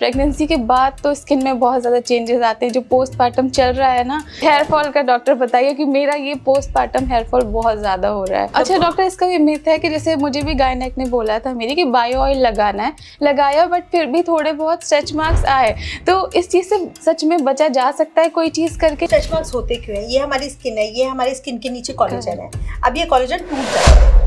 Pregnancy के बाद तो स्किन में बहुत ज़्यादा चेंजेस आते हैं। जो पोस्टपार्टम चल रहा है ना, हेयर फॉल का डॉक्टर बताइए कि मेरा ये पोस्टपार्टम हेयर फॉल बहुत ज़्यादा हो रहा है। अच्छा डॉक्टर, इसका भी मिथ है कि जैसे मुझे भी गायनेक ने बोला था मेरी कि बायो ऑयल लगाना है, लगाया बट फिर भी थोड़े बहुत स्ट्रेच मार्क्स आए, तो इस चीज़ से सच में बचा जा सकता है कोई चीज़ करके? स्ट्रेच मार्क्स होते क्यों है? ये हमारी स्किन है, ये हमारी स्किन के नीचे कोलेजन है। अब ये कोलेजन टूट जाता है।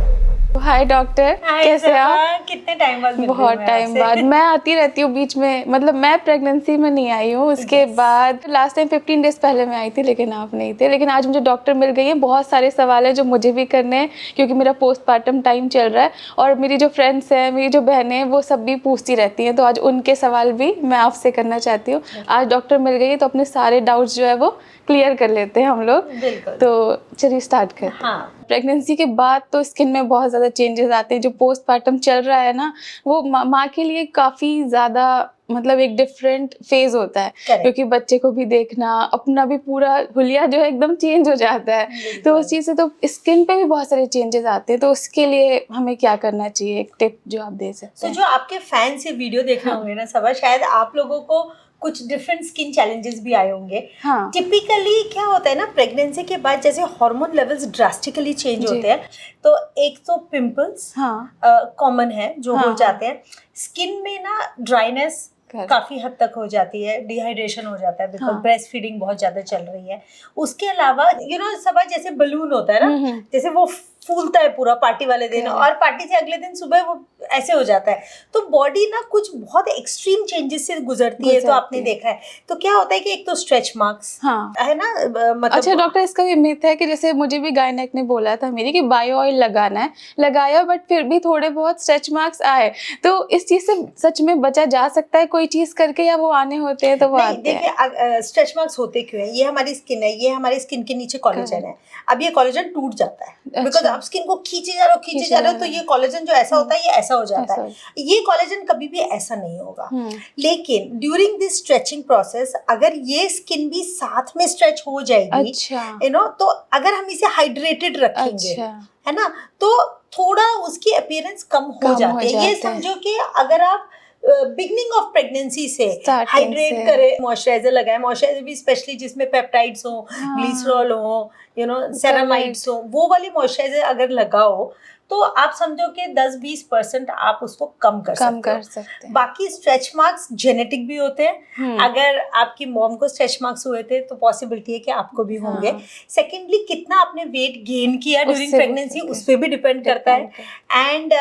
हाय डॉक्टर, कैसे आप? कितने टाइम बाद मिल रही बहुत हूँ टाइम बाद। मैं आती रहती हूँ बीच में, मतलब मैं प्रेगनेंसी में नहीं आई हूँ, उसके बाद लास्ट टाइम 15 डेज पहले मैं आई थी, लेकिन आप नहीं थे। लेकिन आज मुझे डॉक्टर मिल गई है। बहुत सारे सवाल हैं जो मुझे भी करने हैं क्योंकि मेरा पोस्टपार्टम टाइम चल रहा है, और मेरी जो फ्रेंड्स हैं, मेरी जो बहनें हैं, वो सब भी पूछती रहती हैं, तो आज उनके सवाल भी मैं आपसे करना चाहती हूँ। आज डॉक्टर मिल गई है तो अपने सारे डाउट्स जो है वो क्लियर कर लेते हैं हम लोग। तो चलिए स्टार्ट करते हैं। हाँ। प्रेगनेंसी के बाद तो स्किन में बहुत ज़्यादा चेंजेस आते हैं। जो पोस्टपार्टम चल रहा है ना, वो माँ के लिए काफ़ी ज़्यादा मतलब एक डिफरेंट फेज होता है, क्योंकि बच्चे को भी देखना, अपना भी पूरा हुलिया जो है एकदम चेंज हो जाता है। तो उस चीज़ से तो स्किन पे भी बहुत सारे चेंजेस आते हैं। तो उसके लिए हमें क्या करना चाहिए, एक टिप जो आप दे सकते हैं? तो जो आपके फैंस ये वीडियो देख रहे होंगे ना सबा, शायद आप लोगों को कुछ डिफरेंट स्किन चैलेंजेस भी आए होंगे। हाँ। टिपिकली क्या होता है ना, प्रेगनेंसी के बाद जैसे हार्मोन लेवल्स ड्रास्टिकली चेंज होते हैं, तो एक तो पिंपल्स कॉमन है जो हो जाते हैं। स्किन में ना ड्राइनेस काफी हद तक हो जाती है, डिहाइड्रेशन हो जाता है बिकॉज ब्रेस्ट फीडिंग बहुत ज्यादा चल रही है। उसके अलावा सबा जैसे बलून होता है ना, जैसे वो फूलता है पूरा पार्टी वाले दिन, और पार्टी से अगले दिन सुबह वो ऐसे हो जाता है। तो बॉडी ना कुछ बहुत एक्सट्रीम चेंजेस से गुजरती है। तो आपने देखा है, तो क्या होता है कि एक तो स्ट्रेच मार्क्स है ना, मतलब अच्छा डॉक्टर, इसका भी मिथ है कि जैसे मुझे भी गायनेक ने बोला था मेरी कि बायो ऑयल लगाना है, लगाया बट फिर भी थोड़े बहुत स्ट्रेच मार्क्स आए, तो इस चीज से सच में बचा जा सकता है कोई चीज करके, या वो आने होते हैं तो वो आते हैं? देखिए, स्ट्रेच मार्क्स होते क्यों है? ये हमारी स्किन है, ये हमारी स्किन के नीचे कोलेजन है। अब ये कोलेजन टूट जाता है बिकॉज आप स्किन को खींचे जा रहे हो, तो ये कोलेजन जो ऐसा होता है ये ऐसा हो जाता है। ये कोलेजन कभी भी ऐसा नहीं होगा। लेकिन ड्यूरिंग दिस स्ट्रेचिंग प्रोसेस अगर ये स्किन भी साथ में स्ट्रेच हो जाएगी, तो अगर हम इसे हाइड्रेटेड रखेंगे, है ना, तो थोड़ा उसकी अपीयरेंस कम हो जाती है। ये समझो कि अगर आप बिगनिंग ऑफ प्रेगनेंसी से हाइड्रेट करें, मॉइस्चराइजर लगाएं, मॉइस्चराइजर भी स्पेशली जिसमें पेप्टाइड्स हो, ग्लिसरॉल हो, सेरामाइड्स हो, वो वाली मॉइस्चराइजर अगर लगाओ तो आप समझो कि 10-20% आप उसको कम कर सकते हैं। बाकी स्ट्रेच मार्क्स जेनेटिक भी होते हैं। अगर आपकी मॉम को स्ट्रेच मार्क्स हुए थे तो पॉसिबिलिटी है कि आपको भी होंगे। सेकेंडली, कितना आपने वेट गेन किया ड्यूरिंग प्रेगनेंसी, उस पर भी डिपेंड करता है। एंड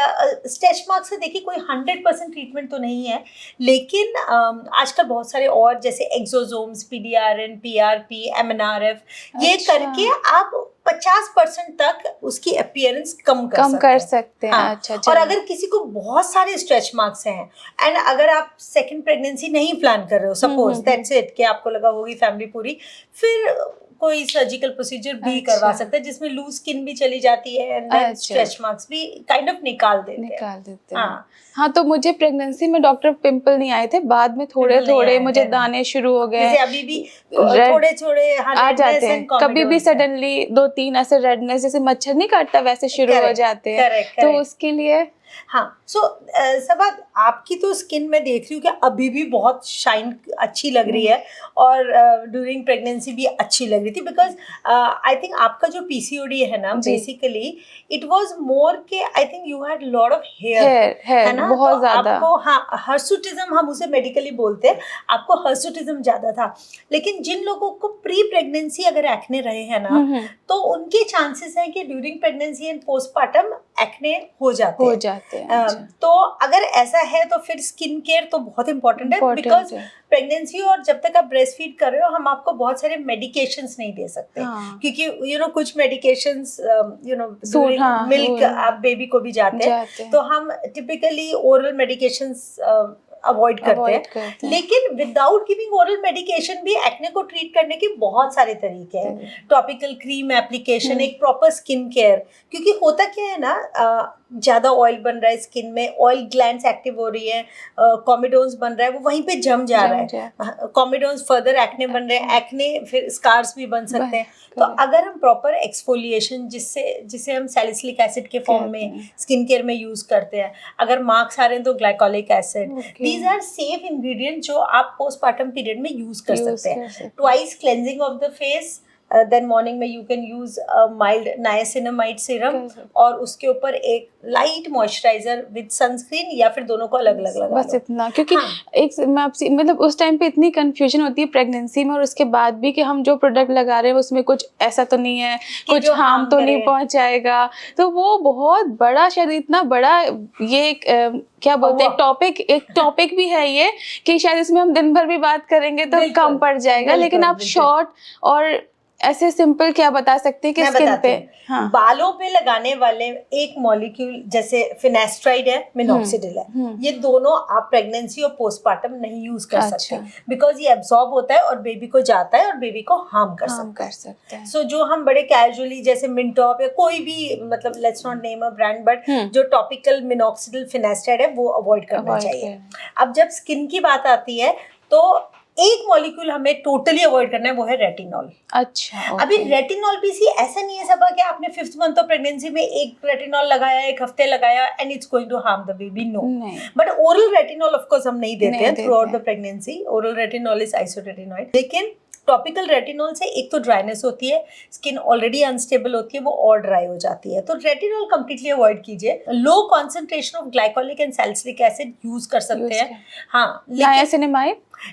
स्ट्रेच मार्क्स से देखिए कोई 100% ट्रीटमेंट तो नहीं है, लेकिन आजकल बहुत सारे और जैसे एक्सोसोम्स, PDRN, PRP, MNRF, ये करके आप 50% तक उसकी अपीयरेंस कम कर सकते हैं। अच्छा, और अगर किसी को बहुत सारे स्ट्रेच मार्क्स हैं एंड अगर आप सेकंड प्रेगनेंसी नहीं प्लान कर रहे हो, सपोज दैट्स इट, कि आपको लगा होगी फैमिली पूरी, फिर कोई सर्जिकल प्रोसीजर भी करवा सकते हैं जिसमें लूज स्किन भी चली जाती है एंड देन स्ट्रेच मार्क्स भी काइंड ऑफ निकाल देते हैं। हाँ, तो मुझे प्रेगनेंसी में डॉक्टर पिंपल नहीं आए थे, बाद में थोड़े थोड़े मुझे दाने शुरू हो गए। जैसे अभी भी थोड़े थोड़े आ जाते हैं, कभी भी सडनली 2-3 ऐसे रेडनेस, जैसे मच्छर नहीं काटता वैसे शुरू हो जाते हैं। तो उसके लिए सबा आपकी तो स्किन में देख रही हूँ कि अभी भी बहुत शाइन अच्छी लग रही है, और ड्यूरिंग प्रेगनेंसी भी अच्छी लग रही थी, बिकॉज आई थिंक आपका जो PCOD है ना, बेसिकली इट वाज मोर के I think you had lot of hair, है ना, बहुत ज्यादा। आपको हर्सुटिज्म हम उसे मेडिकली बोलते हैं, आपको हर्सुटिज्म ज्यादा था। लेकिन जिन लोगों को प्री प्रेगनेंसी अगर एक्ने रहे हैं ना, तो उनके चांसेस हैं कि during pregnancy and postpartum acne हो जाते हैं। तो अगर ऐसा है तो फिर स्किन केयर तो बहुत इंपॉर्टेंट है, बिकॉज प्रेगनेंसी और जब तक आप ब्रेस्ट फीड कर रहे हो, हम आपको बहुत सारे मेडिकेशंस नहीं दे सकते, क्योंकि कुछ मेडिकेशंस मिल्क आप बेबी को भी जाते हैं, तो हम टिपिकली ओरल मेडिकेशंस अवॉइड करते हैं। लेकिन विदाउट गिविंग ओरल मेडिकेशन भी एक्ने को ट्रीट करने के बहुत सारे तरीके हैं। टॉपिकल क्रीम एप्लीकेशन, एक प्रॉपर स्किन केयर, क्योंकि होता क्या है ना, ज्यादा ऑयल बन रहा है स्किन में, ऑयल ग्लैंड्स एक्टिव हो रही है, कॉमिडोन्स बन रहा है, वो वहीं पे जम जा रहा है, कॉमिडोन्स फर्दर एक्ने बन रहे हैं, एक्ने फिर स्कार्स भी बन सकते हैं। तो अगर हम प्रॉपर एक्सफोलिएशन जिसे हम सैलिसिलिक एसिड के फॉर्म में स्किन केयर में यूज करते हैं, अगर मार्क्स आ रहे हैं तो glycolic acid, these are safe ingredient जो आप पोस्टपार्टम पीरियड में यूज कर सकते हैं। Twice cleansing of the face, then morning में you can use mild niacinamide serum, और उसके ऊपर एक लाइट मॉइस्चराइजर विद सनस्क्रीन, या फिर दोनों को अलग अलग लगा बस इतना। क्योंकि एक मैं आपसे मतलब उस टाइम पे इतनी कंफ्यूजन होती है प्रेगनेंसी में और उसके बाद भी कि हम जो प्रोडक्ट लगा रहे हैं उसमें कुछ ऐसा तो नहीं है, कुछ हार्म तो नहीं पहुंचाएगा। तो वो बहुत बड़ा, शायद इतना बड़ा ये क्या बोलते हैं एक टॉपिक भी है ये, कि शायद इसमें हम दिन भर भी बात करेंगे तो कम पड़ जाएगा। लेकिन आप शॉर्ट और ऐसे सिंपल क्या बता सकते हैं कि स्किन पे, हाँ, बालों पे लगाने वाले एक मॉलिक्यूल जैसे फिनेस्ट्राइड है, मिनॉक्सिडिल है, ये दोनों आप प्रेगनेंसी और पोस्टपार्टम नहीं यूज कर सकते, बिकॉज ये एब्सॉर्ब होता है और बेबी को जाता है और बेबी को हार्म कर सकते हैं। सो जो हम बड़े कैजुअली जैसे मिनटॉप या कोई भी, मतलब let's not name a brand, but जो टॉपिकल मिनॉक्सिडिल फिनेस्ट्राइड है वो अवॉइड करना चाहिए। अब जब स्किन की बात आती है तो एक मॉलिक्यूल हमें टोटली अवॉइड करना है, वो है रेटिनॉल। अच्छा, अभी रेटिनॉल भी ऐसा नहीं है सबा कि आपने 5th मंथ ऑफ प्रेगनेंसी में एक रेटिनॉल लगाया, एक हफ्ते लगाया and it's going to harm the baby, no. But oral retinol of course हम नहीं देते हैं throughout the pregnancy, oral retinol is isotretinoin. लेकिन टॉपिकल रेटिनॉल से एक तो ड्राइनेस होती है, स्किन ऑलरेडी अनस्टेबल होती है, वो और ड्राई हो जाती है, तो रेटिनॉल कंप्लीटली अवॉइड कीजिए। Low concentration of glycolic and salicylic acid use कर सकते हैं। हाँ,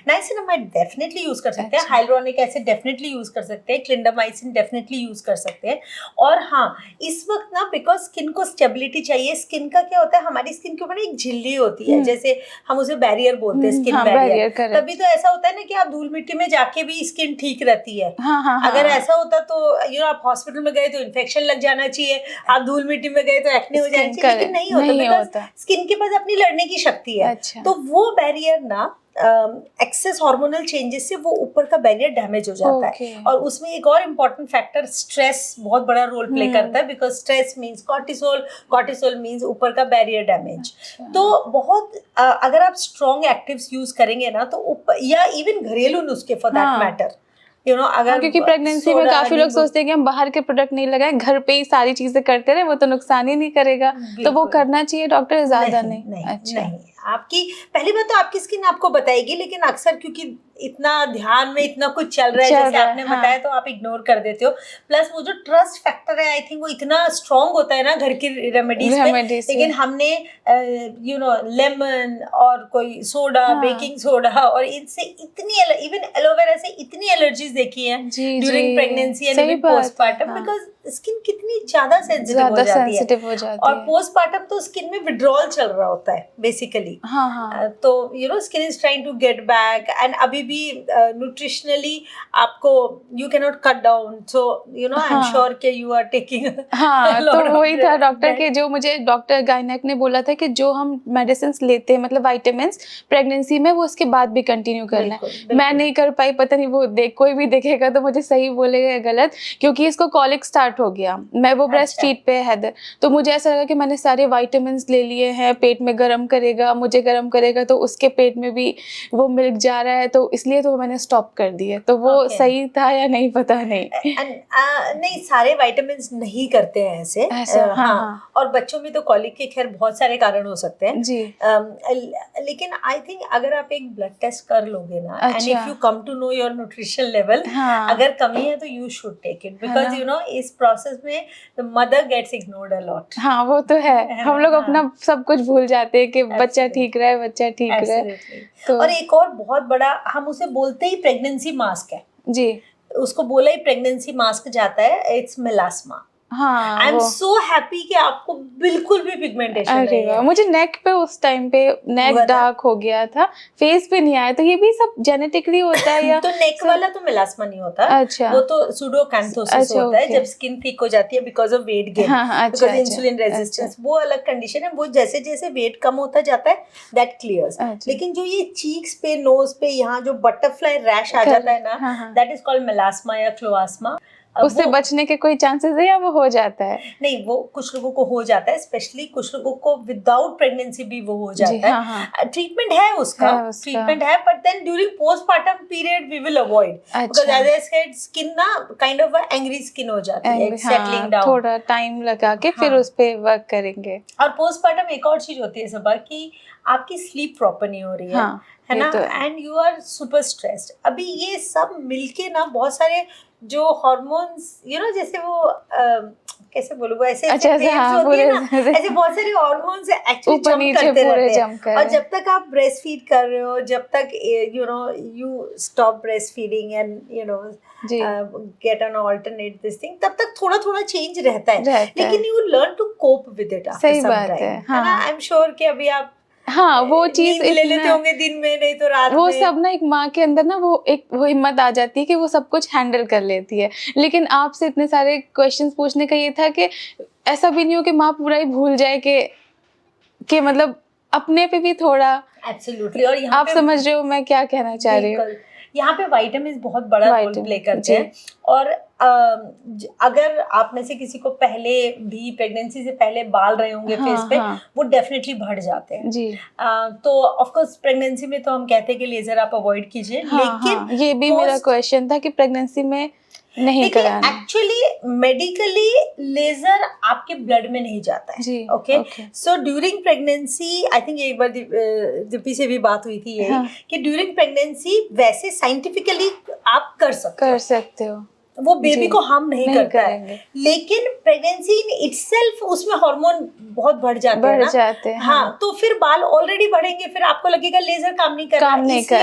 नाइसिनामाइड डेफिनेटली यूज कर सकते हैं, हाइलुरोनिक एसिड डेफिनेटली यूज कर सकते हैं, क्लिंडामाइसिन डेफिनेटली यूज कर सकते हैं। और हाँ, इस वक्त ना बिकॉज स्किन को स्टेबिलिटी चाहिए, स्किन का क्या होता है, हमारी स्किन के ऊपर एक झिल्ली होती है, जैसे हम उसे बैरियर बोलते हैं, स्किन बैरियर। तभी तो ऐसा होता है ना कि आप धूल मिट्टी में जाके भी स्किन ठीक रहती है। अगर ऐसा होता तो आप हॉस्पिटल में गए तो इन्फेक्शन लग जाना चाहिए, आप धूल मिट्टी में गए तो एक्ने हो जाना चाहिए, लेकिन नहीं होता, बिकॉज स्किन के पास अपनी लड़ने की शक्ति है। तो वो बैरियर ना एक्सेस हार्मोनल चेंजेस से वो ऊपर का बैरियर डैमेज हो जाता है। और उसमें एक और इम्पॉर्टेंट फैक्टर स्ट्रेस बहुत बड़ा रोल प्ले करता है, because stress means cortisol means ऊपर का बैरियर डैमेज। तो बहुत अगर आप स्ट्रॉन्ग एक्टिव्स यूज करेंगे ना तो ऊपर, या इवन घरेलू नुस्खे फॉर दैट मैटर, अगर क्योंकि प्रेगनेंसी में काफी लोग सोचते हैं कि हम बाहर के प्रोडक्ट नहीं लगाएं, घर पे ही सारी चीजें करते रहे, वो तो नुकसान ही नहीं करेगा, तो वो करना चाहिए डॉक्टर, ज्यादा नहीं। अच्छा, नहीं, आपकी पहली बात तो आपकी स्किन आपको बताएगी, लेकिन अक्सर क्योंकि इतना ध्यान में इतना कुछ चल रहा है जैसे आपने बताया, तो आप इग्नोर कर देते हो। प्लस वो जो ट्रस्ट फैक्टर है, आई थिंक वो इतना स्ट्रॉन्ग होता है ना घर की रेमेडीज में, लेकिन हमने लेमन और कोई सोडा, बेकिंग सोडा, और इनसे इतनी, इवन एलोवेरा से इतनी एलर्जीज देखी है during pregnancy and postpartum, because skin कितनी ज्यादा सेंसिटिव हो जाती है। और पोस्टपार्टम तो स्किन में विड्रॉल चल रहा होता है बेसिकली। तो skin is trying to get back, and अभी भी न्यूट्रिशनली आपको you can not cut down, so I am sure कि यू आर टेकिंग। तो वही था डॉक्टर के, जो मुझे डॉक्टर गायनेक ने बोला था कि जो हम मेडिसिन लेते हैं, मतलब विटामिन्स, प्रेगनेंसी में वो उसके बाद भी कंटिन्यू करना है। मैं नहीं कर पाई, पता नहीं वो कोई भी देखेगा तो मुझे सही बोलेगा गलत, क्योंकि इसको कॉलिक स्टार्ट हो गया, मैं वो ब्रेस्ट फीड पे है, तो मुझे ऐसा लगा कि मैंने सारे विटामिन्स ले लिए हैं, पेट में गर्म करेगा, मुझे गर्म करेगा, तो उसके पेट में भी वो मिल्क जा रहा है, तो इसलिए तो मैंने स्टॉप कर दिया। तो वो सही था या नहीं, पता नहीं। नहीं, सारे विटामिन्स नहीं करते हैं ऐसे। हाँ। और बच्चों में तो कॉलिक के खैर बहुत सारे कारण हो सकते हैं जी। लेकिन आई थिंक अगर आप एक ब्लड टेस्ट कर लोगे ना, and if you come to know your nutrition level, अगर कमी है तो you should take it, because इस प्रोसेस में the mother gets ignored a lot. हाँ, वो तो है, हम लोग अपना सब कुछ भूल जाते हैं कि बच्चा ठीक रहे। तो और एक और बहुत बड़ा, हम उसे बोलते ही प्रेगनेंसी मास्क है जी, उसको बोला ही प्रेगनेंसी मास्क जाता है, it's melasma. I am so happy कि आपको बिल्कुल भी पिगमेंटेशन नहीं है। मुझे नेक पे उस टाइम पे नेक डार्क हो गया था, फेस पे नहीं आया, तो ये भी सब जेनेटिकली होता है या? तो नेक वाला तो मेलास्मा नहीं होता। अच्छा। वो तो सुडोकैंथोसिस होता है, जब स्किन थिक हो जाती है because of weight gain, because insulin resistance, वो अलग कंडीशन है। वो जैसे जैसे वेट कम होता जाता है दैट क्लियर्स। लेकिन जो ये चीक्स पे, नोज पे, यहाँ जो बटरफ्लाई रैश आ जाता है ना, दैट इज कॉल्ड मेलास्मा या क्लोआस्मा। उससे बचने के कोई चांसेस है या वो हो जाता है? नहीं, वो कुछ लोगों को हो जाता है, स्पेशली कुछ लोगों को विदाउट प्रेगनेंसी भी वो हो जाता है। हाँ। ट्रीटमेंट है उसका, ट्रीटमेंट है, but then during postpartum period we will avoid, because as I said skin ना काइंड ऑफ एंग्री स्किन हो जाती है, सेटलिंग डाउन, थोड़ा टाइम लगा के फिर उस पे वर्क करेंगे। और पोस्टपार्टम एक और चीज होती है सबा कि आपकी स्लीप प्रॉपर नहीं हो रही है, है ना, and you are super stressed. अभी ये सब मिलके ना बहुत सारे जो हार्मोन्स जैसे वो कैसे बोलूं, वो ऐसे होती है ना, ऐसे बहुत सारे हार्मोन्स एक्चुअली जंप करते रहते हैं। और जब तक आप ब्रेस्ट फीड कर रहे हो, जब तक you stop breast feeding and get on alternate this thing, तब तक थोड़ा थोड़ा चेंज रहता है, लेकिन you learn to cope with it after some time, है ना। आई एम श्योर कि अभी आप वो चीज ले लेते होंगे दिन में, नहीं तो रात वो में। सब ना एक माँ के अंदर ना वो हिम्मत आ जाती है कि वो सब कुछ हैंडल कर लेती है। लेकिन आपसे इतने सारे क्वेश्चंस पूछने का ये था कि ऐसा भी नहीं हो कि माँ पूरा ही भूल जाए कि मतलब अपने पे भी थोड़ा। एब्सोल्युटली। और आप समझ रहे हो मैं क्या कहना चाह रही हूँ? यहाँ पे विटामिन बहुत बड़ा रोल प्ले करते हैं। और अगर आप में से किसी को पहले भी प्रेगनेंसी से पहले बाल रहे होंगे फेस पे, वो डेफिनेटली बढ़ जाते हैं जी। तो ऑफ कोर्स प्रेगनेंसी में तो हम कहते हैं कि लेजर आप अवॉइड कीजिए, लेकिन ये भी मेरा क्वेश्चन था कि प्रेगनेंसी में नहीं कराना। एक्चुअली मेडिकली लेजर आपके ब्लड में नहीं जाता है, okay. So during pregnancy, I think एक बार दीपी से भी बात हुई थी यही, कि ड्यूरिंग प्रेगनेंसी वैसे साइंटिफिकली आप कर सकते हो, वो बेबी को हार्म नहीं करता है, लेकिन प्रेगनेंसी इन इटसेल्फ उसमें हार्मोन बहुत बढ़ जाते हैं। हाँ, तो फिर बाल ऑलरेडी बढ़ेंगे, फिर आपको लगेगा लेजर काम नहीं कर रहा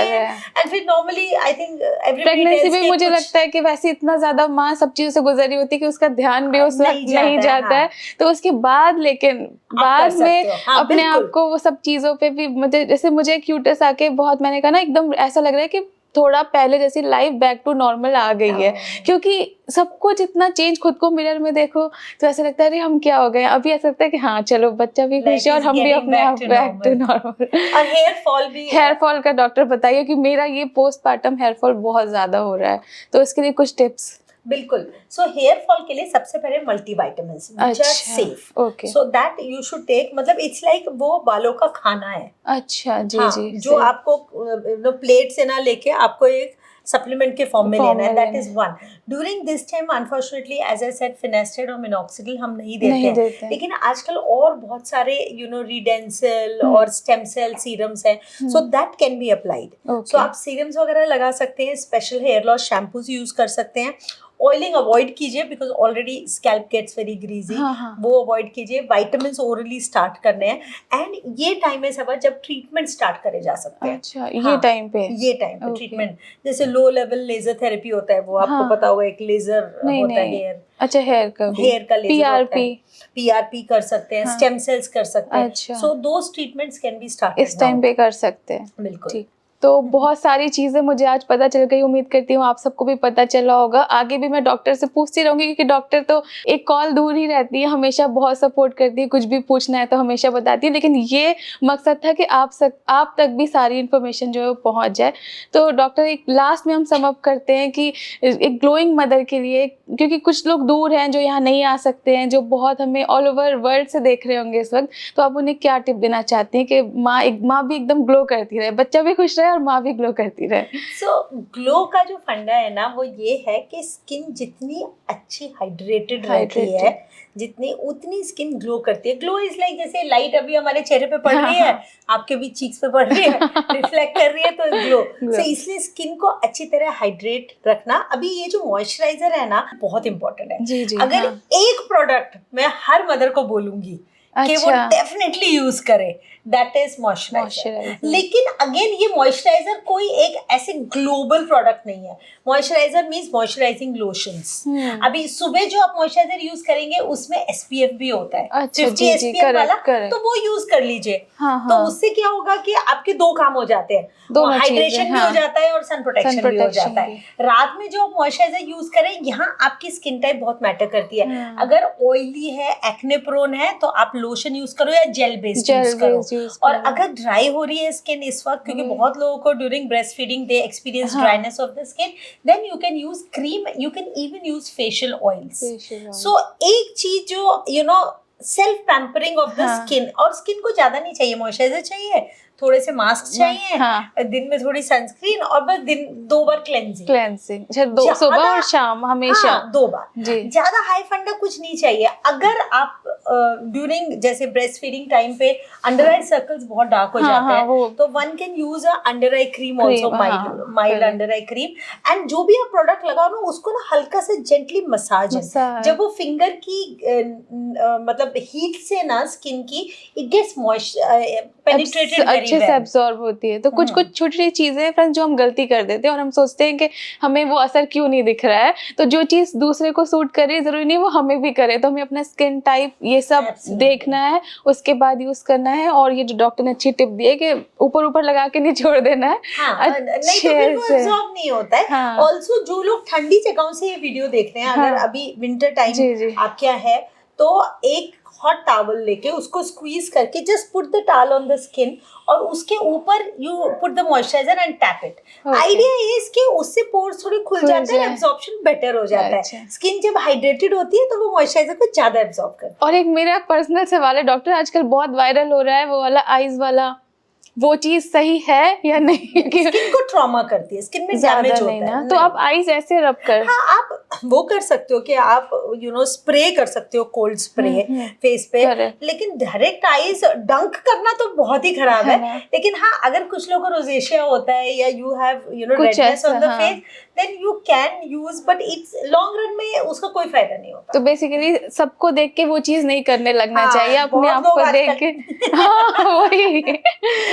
है। एंड फिर normally I think every pregnancy में मुझे लगता है कि वैसे इतना ज्यादा माँ सब चीजों से गुजरी होती है कि उसका ध्यान भी उस वक्त नहीं जाता है, तो उसके बाद लेकिन बाद में अपने आप को वो सब चीजों पे भी मुझे क्यूटस आके बहुत, मैंने कहा ना एकदम ऐसा लग रहा है कि थोड़ा पहले जैसी लाइफ बैक टू नॉर्मल आ गई है, क्योंकि सब कुछ इतना चेंज, खुद को मिरर में देखो तो ऐसा लगता है अरे हम क्या हो गए। अभी ऐसा लगता है कि हाँ चलो बच्चा भी खुश है और हम भी अपने आप बैक टू नॉर्मल। और हेयर फॉल का डॉक्टर बताइए कि मेरा ये पोस्टपार्टम हेयर फॉल बहुत ज्यादा हो रहा है, तो इसके लिए कुछ टिप्स। बिल्कुल। सो हेयर फॉल के लिए सबसे पहले multivitamins which are safe, so that you should take, मतलब इट्स लाइक वो बालों का खाना है। अच्छा जी जी, जो आपको प्लेट से ना लेके आपको एक सप्लीमेंट के फॉर्म में लेना है, that is one. During this time unfortunately as I said finasteride और मिनॉक्सिडिल हम नहीं देते हैं, लेकिन आजकल और बहुत सारे रिडेंसिल और स्टेम सेल सीरम्स हैं, so that can be applied. So आप सीरम्स वगैरह लगा सकते हैं, special hair loss shampoos use कर सकते हैं। ऑयलिंग अवॉइड कीजिए because already scalp gets very greasy, वो अवॉइड कीजिए। विटामिन्स ओरली स्टार्ट करने हैं, एंड ये टाइम है सब जब ट्रीटमेंट स्टार्ट करे जा सकते हैं। अच्छा, ये टाइम पे ट्रीटमेंट, जैसे लो लेवल लेजर थेरेपी होता है, वो आपको पता होगा, एक लेजर होता है हेयर। अच्छा, हेयर का लेजर PRP कर सकते हैं, स्टेम सेल्स कर सकते हैं। सो दोस ट्रीटमेंट्स कैन बी स्टार्टेड इस टाइम पे कर सकते हैं। बिल्कुल। तो बहुत सारी चीज़ें मुझे आज पता चल गई, उम्मीद करती हूँ आप सबको भी पता चला होगा। आगे भी मैं डॉक्टर से पूछती रहूँगी, क्योंकि डॉक्टर तो एक कॉल दूर ही रहती है, हमेशा बहुत सपोर्ट करती है, कुछ भी पूछना है तो हमेशा बताती है। लेकिन ये मकसद था कि आप तक भी सारी इन्फॉर्मेशन जो है वो पहुँच जाए। तो डॉक्टर, एक लास्ट में हम सम अप करते हैं कि एक ग्लोइंग मदर के लिए, क्योंकि कुछ लोग दूर हैं जो यहाँ नहीं आ सकते हैं, जो बहुत हमें ऑल ओवर वर्ल्ड से देख रहे होंगे इस वक्त, तो आप उन्हें क्या टिप देना चाहती हैं कि माँ भी एकदम ग्लो करती रहे, बच्चा भी खुश रहे और माँ भी ग्लो करती रहे? सो ग्लो का जो फंडा है ना, वो ये है कि स्किन जितनी अच्छी हाइड्रेटेड रहती है, जितनी उतनी स्किन ग्लो करती है। ग्लो इज लाइक जैसे लाइट अभी हमारे चेहरे पे पड़ रही है, आपके भी चीक्स पे पड़ रही है, रिफ्लेक्ट कर रही है, तो ग्लो। सो इसलिए स्किन को अच्छी तरह हाइड्रेट रखना। अभी ये जो मॉइस्चराइजर है ना, बहुत इंपॉर्टेंट है। अगर एक प्रोडक्ट मैं हर मदर को बोलूंगी कि वो डेफिनेटली यूज करे, दैट इज मॉइस्चराइजर। लेकिन अगेन ये मॉइस्चराइजर कोई एक ऐसे ग्लोबल प्रोडक्ट नहीं है। Moisturiser means moisturising lotions. अभी सुबह जो आप मॉइस्चराइजर यूज करेंगे उसमें SPF भी होता है, 50 SPF वाला, तो वो यूज कर लीजिए। तो उससे क्या होगा कि आपके दो काम हो जाते हैं, हाइड्रेशन भी हो जाता है और सन प्रोटेक्शन भी हो जाता है। रात में जो आप मॉइस्चराइजर यूज करें, यहाँ आपकी स्किन टाइप बहुत मैटर करती है। अगर ऑयली है, एक्ने प्रोन है, तो आप लोशन यूज करो या जेल बेस्ड यूज करो। और अगर ड्राई हो रही है स्किन इस वक्त, क्योंकि बहुत लोगों को during breast feeding they experience dryness of the skin, then you can use cream, you can even use facial oils. So एक चीज जो self pampering of the skin, और स्किन को ज्यादा नहीं चाहिए, मॉइस्चराइजर चाहिए, थोड़े से मास्क चाहिए, दिन में थोड़ी सनस्क्रीन, और बस दिन 2 बार क्लेंजिंग सुबह और शाम हमेशा। 2 बार, ज्यादा हाई फंडा कुछ नहीं चाहिए। अगर आप ड्यूरिंग जैसे ब्रेस्ट फीडिंग टाइम पे अंडर आई सर्कल्स बहुत डार्क हो जाते हैं, तो one can use a under eye cream also, mild under eye cream. And जो भी आप प्रोडक्ट लगाओ ना, उसको ना हल्का से जेंटली मसाज, जब वो फिंगर की मतलब हीट से ना स्किन की इट गेट्स मॉइस्चर पेनिट्रेटेड अच्छे से एब्जॉर्ब होती है। तो कुछ कुछ छोटी छोटी चीजें फ्रेंड्स जो हम गलती कर देते हैं और हम सोचते हैं कि हमें वो असर क्यों नहीं दिख रहा है। तो जो चीज दूसरे को सूट करे जरूरी नहीं वो हमें भी करे। तो हमें अपना स्किन टाइप ये सब देखना है, उसके बाद यूज करना है। और ये जो डॉक्टर ने अच्छी टिप दी है कि ऊपर ऊपर लगा के नहीं छोड़ देना है, नहीं तो फिर वो एब्जॉर्ब नहीं होता है। ऑल्सो जो लोग ठंडी जगहों से ये वीडियो देख रहे हैं, अगर अभी विंटर टाइम आपके यहाँ है, तो एक हॉट टॉवल लेके उसको स्क्वीज करके just put the towel on the skin, और उसके ऊपर you put the moisturiser and tap it. Idea is कि उससे पोर्स थोड़े खुल जाते हैं, एब्जॉर्प्शन बेटर हो जाता है। स्किन जब हाइड्रेटेड होती है तो वो मॉइस्चराइजर को ज्यादा एब्जॉर्ब करता है। और एक मेरा पर्सनल सवाल है डॉक्टर, आजकल बहुत वायरल हो रहा है वो वाला आईज वाला, वो चीज सही है या नहीं? स्किन को ट्रॉमा करती है, स्किन में डैमेज होता है ना। तो आप आईज ऐसे रब कर, हाँ आप वो कर सकते हो कि आप स्प्रे कर सकते हो, कोल्ड स्प्रे फेस पे, लेकिन डायरेक्ट आईज डंक करना तो बहुत ही खराब है। लेकिन हाँ, अगर कुछ लोगों को रोजेशिया होता है या you have redness on the face, then you can use, but it's long run में उसका कोई फायदा नहीं होता। तो बेसिकली सबको देख के वो चीज नहीं करने लगना चाहिए, अपने आप को देख के। हाँ वही।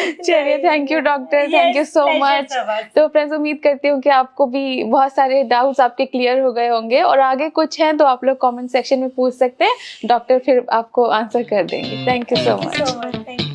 चलिए, thank you doctor, thank you so much. तो फ्रेंड्स, उम्मीद करती हूँ कि आपको भी बहुत सारे डाउट्स आपके क्लियर हो गए होंगे, और आगे कुछ हैं तो आप लोग कमेंट सेक्शन में पूछ सकते हैं, डॉक्टर फिर आपको आंसर कर देंगे। Thank you so much.